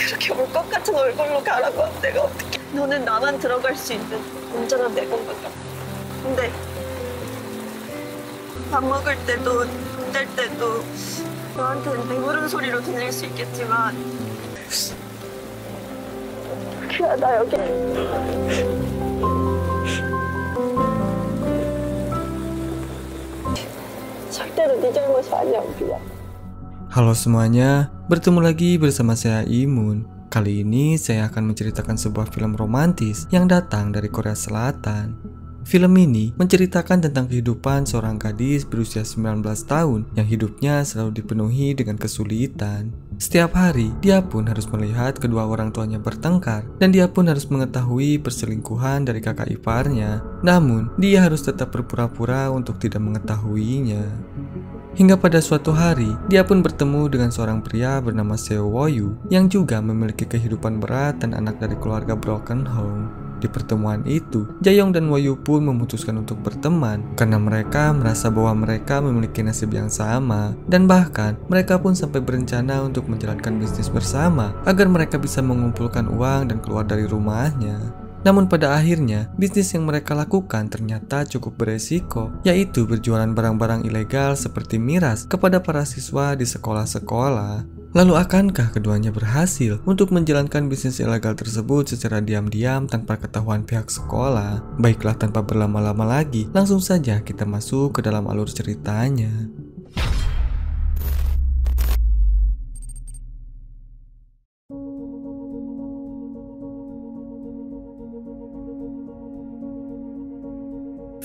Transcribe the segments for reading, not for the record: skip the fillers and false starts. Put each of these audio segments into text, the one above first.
그렇게 울 것 같은 얼굴로 가라고 하면 내가 어떻게? 너는 나만 들어갈 수 있는 온전한 내 공간이야. 근데 밥 먹을 때도 잘 때도 너한테는 배부른 소리로 들릴 수 있겠지만 그야 나 여기 절대로 네 잘못이 아니야 우리야. Halo semuanya, bertemu lagi bersama saya Imun. Kali ini saya akan menceritakan sebuah film romantis yang datang dari Korea Selatan. Film ini menceritakan tentang kehidupan seorang gadis berusia 19 tahun yang hidupnya selalu dipenuhi dengan kesulitan. Setiap hari, dia pun harus melihat kedua orang tuanya bertengkar dan dia pun harus mengetahui perselingkuhan dari kakak iparnya. Namun, dia harus tetap berpura-pura untuk tidak mengetahuinya. Hingga pada suatu hari, dia pun bertemu dengan seorang pria bernama Seo Woo-yu yang juga memiliki kehidupan berat dan anak dari keluarga broken home. Di pertemuan itu, Jae-young dan Woo-yu pun memutuskan untuk berteman karena mereka merasa bahwa mereka memiliki nasib yang sama dan bahkan mereka pun sampai berencana untuk menjalankan bisnis bersama agar mereka bisa mengumpulkan uang dan keluar dari rumahnya. Namun pada akhirnya, bisnis yang mereka lakukan ternyata cukup beresiko, yaitu berjualan barang-barang ilegal seperti miras kepada para siswa di sekolah-sekolah. Lalu akankah keduanya berhasil untuk menjalankan bisnis ilegal tersebut secara diam-diam tanpa ketahuan pihak sekolah? Baiklah, tanpa berlama-lama lagi, langsung saja kita masuk ke dalam alur ceritanya.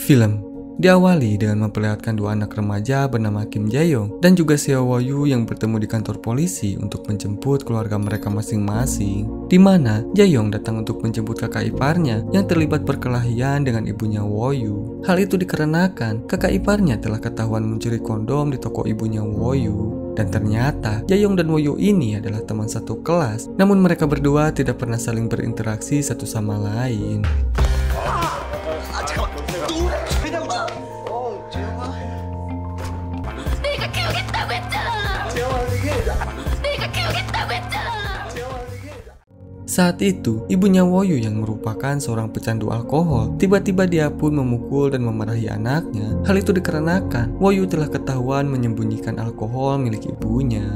Film diawali dengan memperlihatkan dua anak remaja bernama Kim Jae-young dan juga Seo Woo-yu yang bertemu di kantor polisi untuk menjemput keluarga mereka masing-masing. Di mana Jae-young datang untuk menjemput kakak iparnya yang terlibat perkelahian dengan ibunya Woo-yu. Hal itu dikarenakan kakak iparnya telah ketahuan mencuri kondom di toko ibunya Woo-yu. Dan ternyata Jae-young dan Woo-yu ini adalah teman satu kelas, namun mereka berdua tidak pernah saling berinteraksi satu sama lain. Saat itu, ibunya Woo-yu yang merupakan seorang pecandu alkohol, tiba-tiba dia pun memukul dan memarahi anaknya. Hal itu dikarenakan Woo-yu telah ketahuan menyembunyikan alkohol milik ibunya.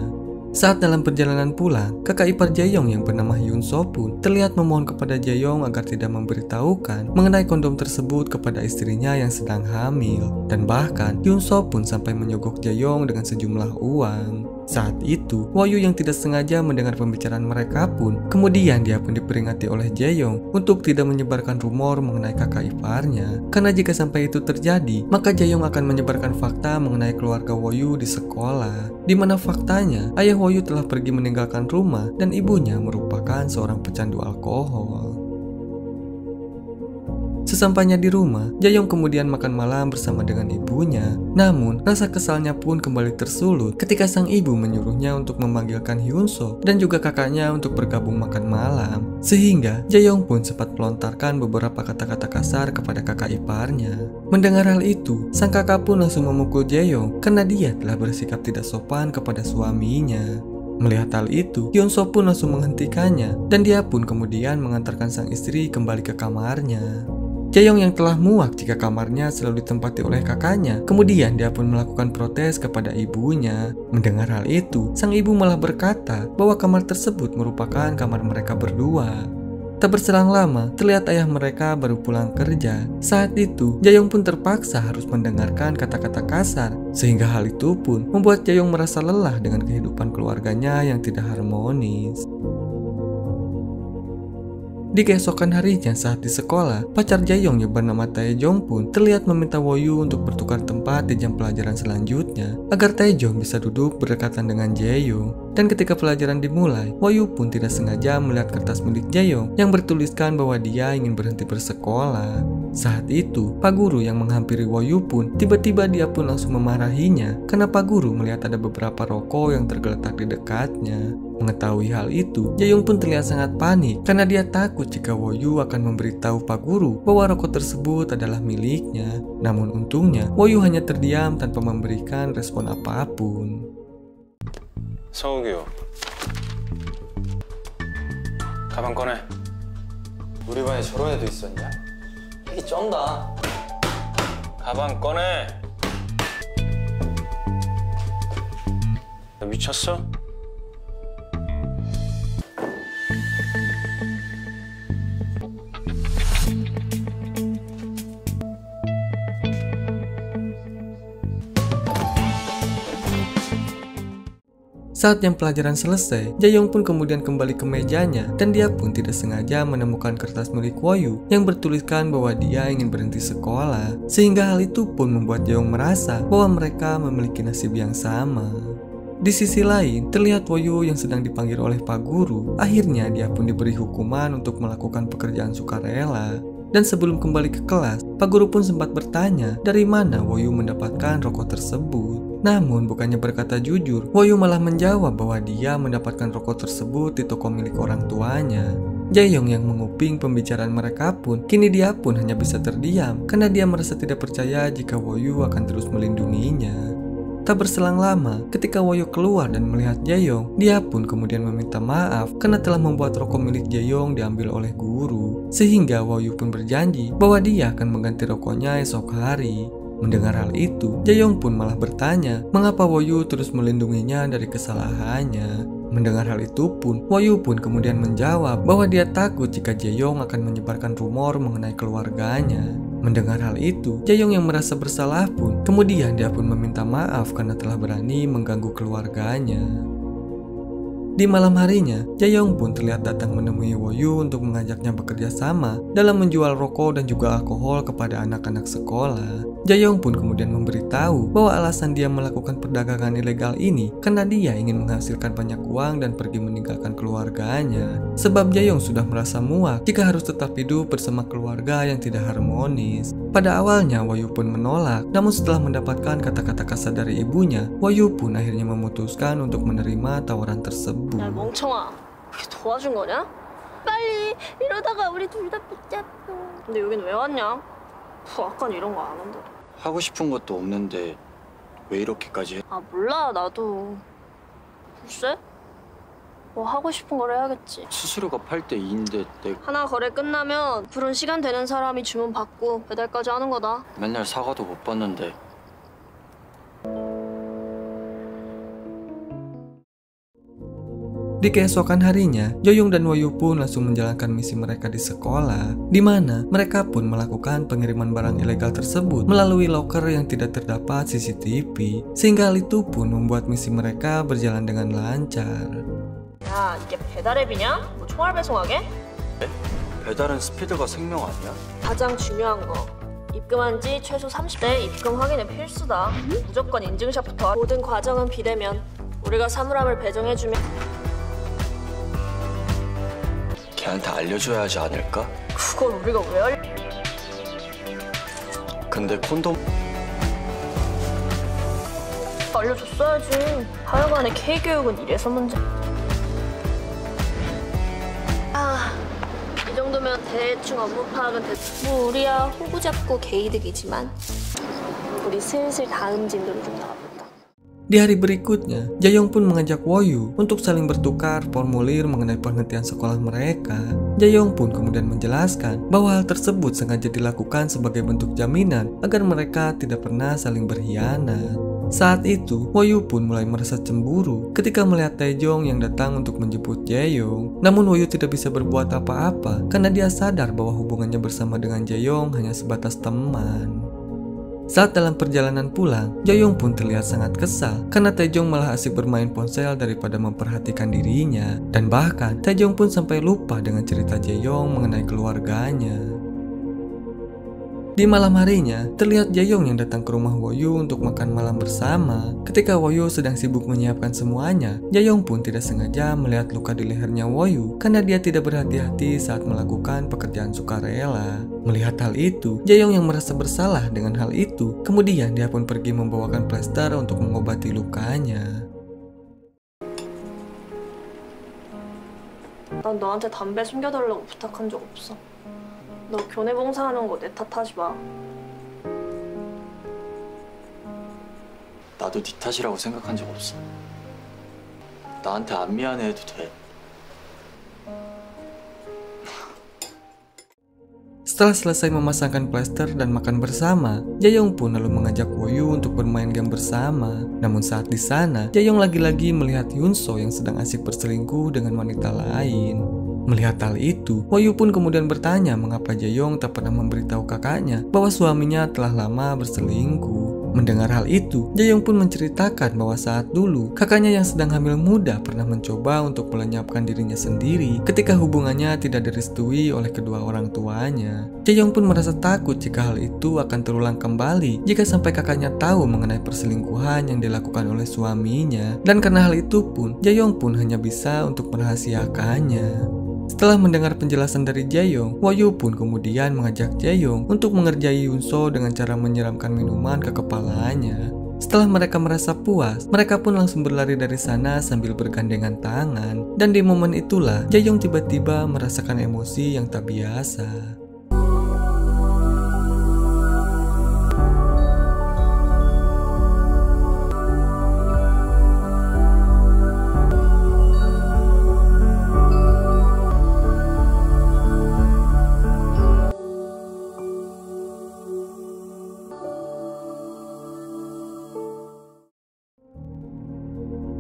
Saat dalam perjalanan pulang, kakak ipar Jae-young yang bernama Hyun-soo pun terlihat memohon kepada Jae-young agar tidak memberitahukan mengenai kondom tersebut kepada istrinya yang sedang hamil. Dan bahkan Hyun-soo pun sampai menyogok Jae-young dengan sejumlah uang. Saat itu, Woo-yu yang tidak sengaja mendengar pembicaraan mereka pun, kemudian dia pun diperingati oleh Jae-young untuk tidak menyebarkan rumor mengenai kakak iparnya. Karena jika sampai itu terjadi, maka Jae-young akan menyebarkan fakta mengenai keluarga Woo-yu di sekolah. Di mana faktanya, ayah Woo-yu telah pergi meninggalkan rumah dan ibunya merupakan seorang pecandu alkohol. Sesampainya di rumah, Jae-young kemudian makan malam bersama dengan ibunya. Namun, rasa kesalnya pun kembali tersulut ketika sang ibu menyuruhnya untuk memanggilkan Hyun-soo dan juga kakaknya untuk bergabung makan malam. Sehingga, Jae-young pun sempat melontarkan beberapa kata-kata kasar kepada kakak iparnya. Mendengar hal itu, sang kakak pun langsung memukul Jae-young karena dia telah bersikap tidak sopan kepada suaminya. Melihat hal itu, Hyun-soo pun langsung menghentikannya dan dia pun kemudian mengantarkan sang istri kembali ke kamarnya. Jae-young yang telah muak jika kamarnya selalu ditempati oleh kakaknya, kemudian dia pun melakukan protes kepada ibunya. Mendengar hal itu, sang ibu malah berkata bahwa kamar tersebut merupakan kamar mereka berdua. Tak berselang lama, terlihat ayah mereka baru pulang kerja. Saat itu, Jae-young pun terpaksa harus mendengarkan kata-kata kasar, sehingga hal itu pun membuat Jae-young merasa lelah dengan kehidupan keluarganya yang tidak harmonis. Di keesokan harinya saat di sekolah, pacar Jae-young yang bernama Tae-jong pun terlihat meminta Woo-yu untuk bertukar tempat di jam pelajaran selanjutnya agar Tae-jong bisa duduk berdekatan dengan Jae-young. Dan ketika pelajaran dimulai, Woo-yu pun tidak sengaja melihat kertas milik Jae-young yang bertuliskan bahwa dia ingin berhenti bersekolah. Saat itu, Pak Guru yang menghampiri Woo-yu pun tiba-tiba dia pun langsung memarahinya karena Pak Guru melihat ada beberapa rokok yang tergeletak di dekatnya. Mengetahui hal itu, Jae-young pun terlihat sangat panik karena dia takut jika Woo-yu akan memberitahu Pak Guru bahwa rokok tersebut adalah miliknya. Namun untungnya, Woo-yu hanya terdiam tanpa memberikan respon apapun. 성욱이요. 가방 꺼내. 우리 반에 저런 애도 있었냐? 이게 쩐다. 가방 꺼내. 너 미쳤어? Saat jam pelajaran selesai, Jaeyoung pun kemudian kembali ke mejanya dan dia pun tidak sengaja menemukan kertas milik Woyu yang bertuliskan bahwa dia ingin berhenti sekolah. Sehingga hal itu pun membuat Jaeyoung merasa bahwa mereka memiliki nasib yang sama. Di sisi lain, terlihat Woyu yang sedang dipanggil oleh Pak Guru. Akhirnya dia pun diberi hukuman untuk melakukan pekerjaan sukarela. Dan sebelum kembali ke kelas, Pak Guru pun sempat bertanya dari mana Woyu mendapatkan rokok tersebut. Namun bukannya berkata jujur, Woyu malah menjawab bahwa dia mendapatkan rokok tersebut di toko milik orang tuanya. Jaeyoung yang menguping pembicaraan mereka pun, kini dia pun hanya bisa terdiam karena dia merasa tidak percaya jika Woyu akan terus melindunginya. Tak berselang lama, ketika Woyu keluar dan melihat Jaeyoung, dia pun kemudian meminta maaf karena telah membuat rokok milik Jaeyoung diambil oleh guru. Sehingga Woyu pun berjanji bahwa dia akan mengganti rokoknya esok hari. Mendengar hal itu, Jaeyoung pun malah bertanya mengapa Woyu terus melindunginya dari kesalahannya. Mendengar hal itu pun, Woyu pun kemudian menjawab bahwa dia takut jika Jaeyoung akan menyebarkan rumor mengenai keluarganya. Mendengar hal itu, Jaeyoung yang merasa bersalah pun, kemudian dia pun meminta maaf karena telah berani mengganggu keluarganya. Di malam harinya, Jaeyoung pun terlihat datang menemui Woyu untuk mengajaknya bekerja sama dalam menjual rokok dan juga alkohol kepada anak-anak sekolah. Jaeyoung pun kemudian memberitahu bahwa alasan dia melakukan perdagangan ilegal ini karena dia ingin menghasilkan banyak uang dan pergi meninggalkan keluarganya. Sebab Jaeyoung sudah merasa muak jika harus tetap hidup bersama keluarga yang tidak harmonis. Pada awalnya Woyu pun menolak, namun setelah mendapatkan kata-kata kasar dari ibunya, Woyu pun akhirnya memutuskan untuk menerima tawaran tersebut. 야 멍청아, 그게 도와준 거냐? 빨리 이러다가 우리 둘 다 붙잡혀. 근데 여긴 왜 왔냐? 아까는 이런 거 안 한다. 하고 싶은 것도 없는데 왜 이렇게까지 해? 아 몰라 나도. 글쎄? 뭐 하고 싶은 걸 해야겠지. 수수료가 8대 2인데 내가 하나 거래 끝나면 그런 시간 되는 사람이 주문 받고 배달까지 하는 거다. 맨날 사과도 못 받는데 Di keesokan harinya, Jaeyoung dan Woyu pun langsung menjalankan misi mereka di sekolah, di mana mereka pun melakukan pengiriman barang ilegal tersebut melalui loker yang tidak terdapat CCTV, sehingga hal itu pun membuat misi mereka berjalan dengan lancar. 야 이게 배달앱이냐? 뭐 총알 배송하게? 배달은 스피드가 생명 아니야? 가장 중요한 거. 입금한 지 최소 30대 입금 확인은 필수다. 무조건 인증샷부터. 모든 과정은 비대면. 우리가 사물함을 배정해주면 걔한테 알려줘야 하지 않을까? 그걸 우리가 왜 알려? 근데 콘돔 알려줬어야지. 하여간에 K교육은 이래서 문제. 이 정도면 대충 업무 파악은 됐. 뭐 우리야 호구 잡고 개이득이지만 우리 슬슬 다음 진도를 좀 나와볼까. Di hari berikutnya, Jaeyoung pun mengajak Woyu untuk saling bertukar formulir mengenai penghentian sekolah mereka. Jaeyoung pun kemudian menjelaskan bahwa hal tersebut sengaja dilakukan sebagai bentuk jaminan agar mereka tidak pernah saling berkhianat. Saat itu, Woyu pun mulai merasa cemburu ketika melihat Taejong yang datang untuk menjemput Jaeyoung. Namun Woyu tidak bisa berbuat apa-apa karena dia sadar bahwa hubungannya bersama dengan Jaeyoung hanya sebatas teman. Saat dalam perjalanan pulang, Jaeyoung pun terlihat sangat kesal karena Taejong malah asik bermain ponsel daripada memperhatikan dirinya. Dan bahkan Taejong pun sampai lupa dengan cerita Jaeyoung mengenai keluarganya. Di malam harinya, terlihat Jaeyoung yang datang ke rumah Woyu untuk makan malam bersama. Ketika Woyu sedang sibuk menyiapkan semuanya, Jaeyoung pun tidak sengaja melihat luka di lehernya Woyu karena dia tidak berhati-hati saat melakukan pekerjaan sukarela. Melihat hal itu, Jaeyoung yang merasa bersalah dengan hal itu, kemudian dia pun pergi membawakan plester untuk mengobati lukanya. 난 너한테 담배 숨겨달라고 부탁한 적 없어. 너 교내 봉사하는 거 내 탓하지 마. 나도 네 탓이라고 생각한 적 없어. 나한테 안 미안해해도 돼. Setelah selesai memasangkan plester dan makan bersama, Jaeyoung pun lalu mengajak Woyu untuk bermain game bersama. Namun saat di sana, Jaeyoung lagi-lagi melihat Hyunso yang sedang asik berselingkuh dengan wanita lain. Melihat hal itu, Woyu pun kemudian bertanya mengapa Jaeyoung tak pernah memberitahu kakaknya bahwa suaminya telah lama berselingkuh. Mendengar hal itu, Jaeyoung pun menceritakan bahwa saat dulu kakaknya yang sedang hamil muda pernah mencoba untuk melenyapkan dirinya sendiri ketika hubungannya tidak direstui oleh kedua orang tuanya. Jaeyoung pun merasa takut jika hal itu akan terulang kembali jika sampai kakaknya tahu mengenai perselingkuhan yang dilakukan oleh suaminya. Dan karena hal itu pun, Jaeyoung pun hanya bisa untuk merahasiakannya. Setelah mendengar penjelasan dari Jaeyoung, Woyu pun kemudian mengajak Jaeyoung untuk mengerjai Hyunso dengan cara menyiramkan minuman ke kepalanya. Setelah mereka merasa puas, mereka pun langsung berlari dari sana sambil bergandengan tangan. Dan di momen itulah, Jaeyoung tiba-tiba merasakan emosi yang tak biasa.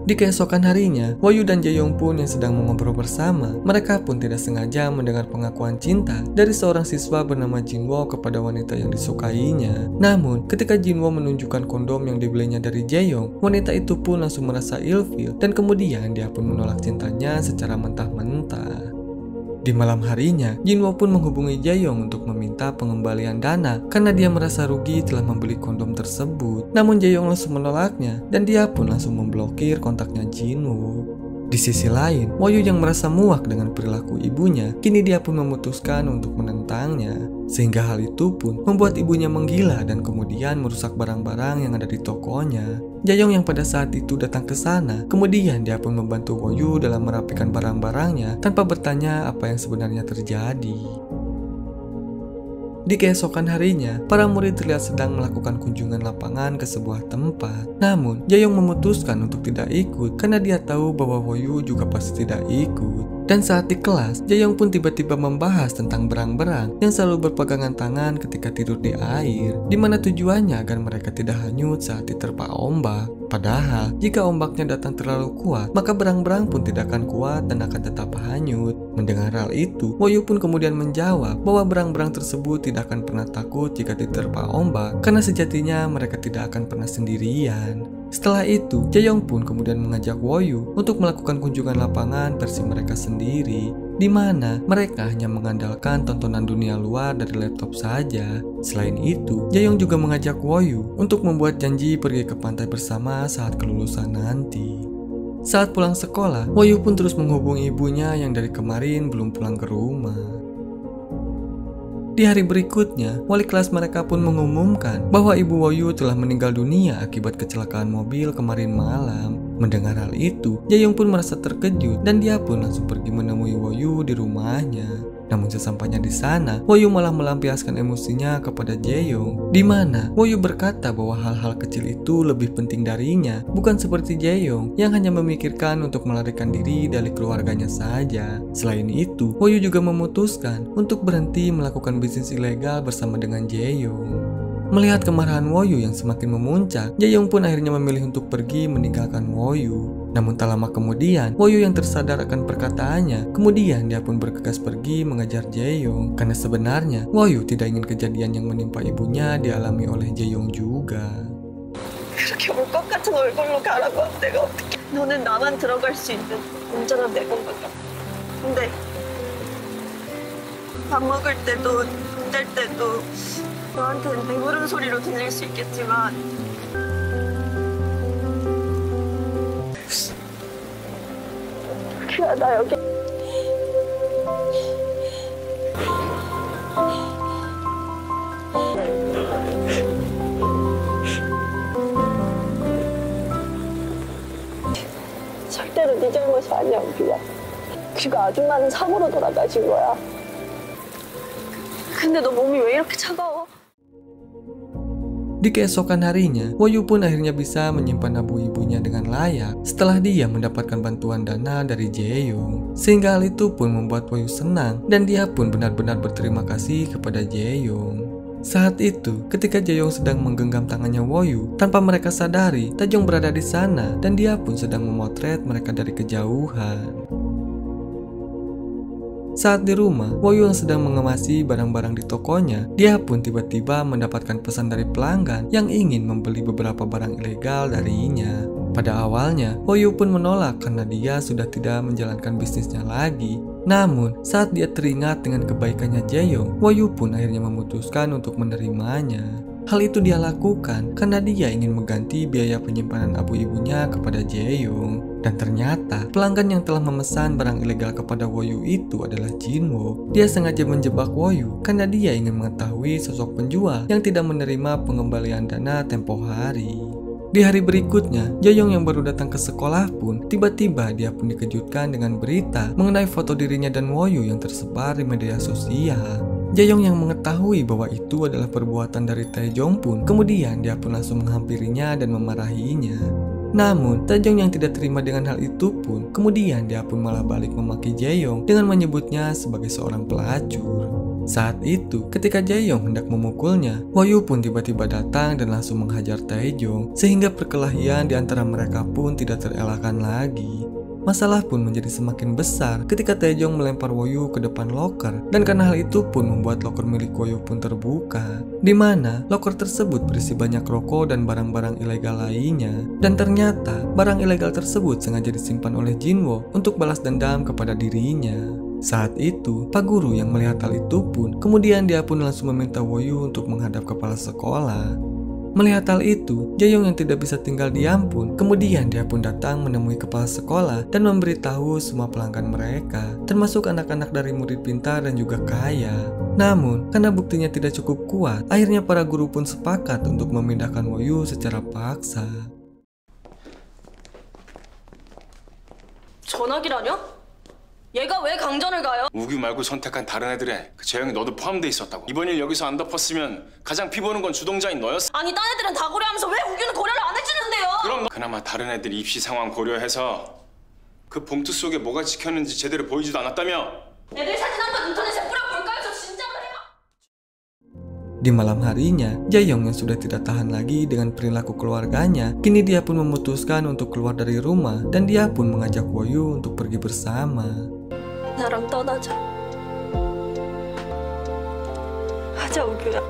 Di keesokan harinya, Woyu dan Jaeyoung pun yang sedang mengobrol bersama, mereka pun tidak sengaja mendengar pengakuan cinta dari seorang siswa bernama Jinwo kepada wanita yang disukainya. Namun, ketika Jinwo menunjukkan kondom yang dibelinya dari Jaeyoung, wanita itu pun langsung merasa ilfil dan kemudian dia pun menolak cintanya secara mentah-mentah. Di malam harinya, Jinwo pun menghubungi Jaeyoung untuk meminta pengembalian dana karena dia merasa rugi telah membeli kondom tersebut. Namun Jaeyoung langsung menolaknya dan dia pun langsung memblokir kontaknya Jinwo. Di sisi lain, Woyu yang merasa muak dengan perilaku ibunya, kini dia pun memutuskan untuk menentangnya. Sehingga hal itu pun membuat ibunya menggila dan kemudian merusak barang-barang yang ada di tokonya. Jaeyoung yang pada saat itu datang ke sana, kemudian dia pun membantu Woyu dalam merapikan barang-barangnya tanpa bertanya apa yang sebenarnya terjadi. Di keesokan harinya, para murid terlihat sedang melakukan kunjungan lapangan ke sebuah tempat. Namun, Jaeyoung memutuskan untuk tidak ikut karena dia tahu bahwa Woyu juga pasti tidak ikut. Dan saat di kelas, Jaeyoung pun tiba-tiba membahas tentang berang-berang yang selalu berpegangan tangan ketika tidur di air, di mana tujuannya agar mereka tidak hanyut saat diterpa ombak. Padahal, jika ombaknya datang terlalu kuat, maka berang-berang pun tidak akan kuat dan akan tetap hanyut. Mendengar hal itu, Woyu pun kemudian menjawab bahwa berang-berang tersebut tidak akan pernah takut jika diterpa ombak, karena sejatinya mereka tidak akan pernah sendirian. Setelah itu, Jaeyoung pun kemudian mengajak Woyu untuk melakukan kunjungan lapangan versi mereka sendiri, di mana mereka hanya mengandalkan tontonan dunia luar dari laptop saja. Selain itu, Jaeyoung juga mengajak Woyu untuk membuat janji pergi ke pantai bersama saat kelulusan nanti. Saat pulang sekolah, Woyu pun terus menghubungi ibunya yang dari kemarin belum pulang ke rumah. Di hari berikutnya, wali kelas mereka pun mengumumkan bahwa ibu Woyu telah meninggal dunia akibat kecelakaan mobil kemarin malam. Mendengar hal itu, Jaeyoung pun merasa terkejut dan dia pun langsung pergi menemui Woyu di rumahnya. Namun sesampainya di sana, Woyu malah melampiaskan emosinya kepada Jaeyoung, di mana Woyu berkata bahwa hal-hal kecil itu lebih penting darinya, bukan seperti Jaeyoung yang hanya memikirkan untuk melarikan diri dari keluarganya saja. Selain itu, Woyu juga memutuskan untuk berhenti melakukan bisnis ilegal bersama dengan Jaeyoung. Melihat kemarahan Woyu yang semakin memuncak, Jaeyoung pun akhirnya memilih untuk pergi meninggalkan Woyu. Namun tak lama kemudian, Woyu yang tersadar akan perkataannya, kemudian dia pun bergegas pergi mengejar Jaeyoung. Karena sebenarnya, Woyu tidak ingin kejadian yang menimpa ibunya dialami oleh Jaeyoung juga. 그렇게 올 것 같은 얼굴로 가라고 내가 어떻게 너는 나만 들어갈 수 있는 온전한 내 공간이야. 근데 밥 먹을 때도 잘 때도 너한테는 배부른 소리로 들릴 수 있겠지만 그래 나 여기 절대로 네 잘못이 아니야 우리야. 그리고 아줌마는 사고로 돌아가신 거야. 근데 너 몸이 왜 이렇게 차가워? Di keesokan harinya, Woyu pun akhirnya bisa menyimpan abu ibunya dengan layak setelah dia mendapatkan bantuan dana dari Jaeyoung. Sehingga hal itu pun membuat Woyu senang dan dia pun benar-benar berterima kasih kepada Jaeyoung. Saat itu, ketika Jaeyoung sedang menggenggam tangannya Woyu, tanpa mereka sadari, Taejong berada di sana dan dia pun sedang memotret mereka dari kejauhan. Saat di rumah, Woyu yang sedang mengemasi barang-barang di tokonya, dia pun tiba-tiba mendapatkan pesan dari pelanggan yang ingin membeli beberapa barang ilegal darinya. Pada awalnya, Woyu pun menolak karena dia sudah tidak menjalankan bisnisnya lagi. Namun, saat dia teringat dengan kebaikannya Jaeyoung, Woyu pun akhirnya memutuskan untuk menerimanya. Hal itu dia lakukan karena dia ingin mengganti biaya penyimpanan abu ibunya kepada Jaeyoung. Dan ternyata pelanggan yang telah memesan barang ilegal kepada Woyu itu adalah Jinwoo. Dia sengaja menjebak Woyu karena dia ingin mengetahui sosok penjual yang tidak menerima pengembalian dana tempo hari. Di hari berikutnya, Jaeyoung yang baru datang ke sekolah pun tiba-tiba dia pun dikejutkan dengan berita mengenai foto dirinya dan Woyu yang tersebar di media sosial. Jaeyoung yang mengetahui bahwa itu adalah perbuatan dari Taejong pun, kemudian dia pun langsung menghampirinya dan memarahinya. Namun, Taejong yang tidak terima dengan hal itu pun, kemudian dia pun malah balik memaki Jaeyoung dengan menyebutnya sebagai seorang pelacur. Saat itu, ketika Jaeyoung hendak memukulnya, Woyu pun tiba-tiba datang dan langsung menghajar Taejong, sehingga perkelahian di antara mereka pun tidak terelakkan lagi. Masalah pun menjadi semakin besar ketika Taejong melempar Woyu ke depan loker, dan karena hal itu pun membuat loker milik Woyu pun terbuka, di mana loker tersebut berisi banyak rokok dan barang-barang ilegal lainnya. Dan ternyata barang ilegal tersebut sengaja disimpan oleh Jinwoo untuk balas dendam kepada dirinya. Saat itu, Pak Guru yang melihat hal itu pun, kemudian dia pun langsung meminta Woyu untuk menghadap kepala sekolah. Melihat hal itu, Jaeyoung yang tidak bisa tinggal diam pun, kemudian dia pun datang menemui kepala sekolah dan memberitahu semua pelanggan mereka, termasuk anak-anak dari murid pintar dan juga kaya. Namun, karena buktinya tidak cukup kuat, akhirnya para guru pun sepakat untuk memindahkan Woyu secara paksa. 전학이라뇨? 얘가 왜 강전을 가요? 우규 말고 선택한 다른 애들에 그 재영이 너도 포함돼 있었다고. 이번 일 여기서 안 덮었으면 가장 피 보는 건 주동자인 너였어. 아니 딴 애들은 다 고려하면서 왜 우규는 고려를 안 해주는데요? 그럼 그나마 다른 애들 입시 상황 고려해서 그 봉투 속에 뭐가 찍혔는지 제대로 보이지도 않았다며? 애들 사진 한번 인터넷에 뿌려볼까요? 저 진짜 그래요. Di malam harinya, Jaeyoung yang sudah tidak tahan lagi dengan perilaku keluarganya, kini dia pun memutuskan untuk keluar dari rumah dan dia pun mengajak Woyu untuk pergi bersama. 나랑 떠나자. 하자 우규야.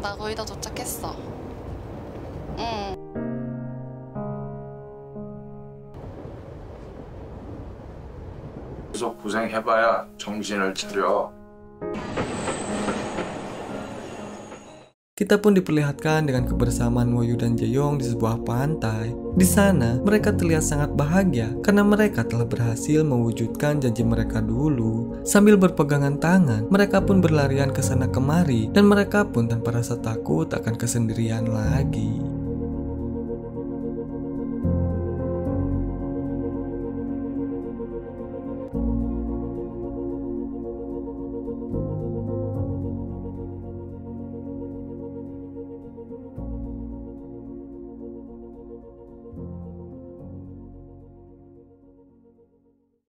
나 거의 다 도착했어. 응. 계속 고생해봐야 정신을 차려. Kita pun diperlihatkan dengan kebersamaan Woyu dan Jaeyoung di sebuah pantai. Di sana, mereka terlihat sangat bahagia karena mereka telah berhasil mewujudkan janji mereka dulu. Sambil berpegangan tangan, mereka pun berlarian ke sana kemari dan mereka pun tanpa rasa takut akan kesendirian lagi.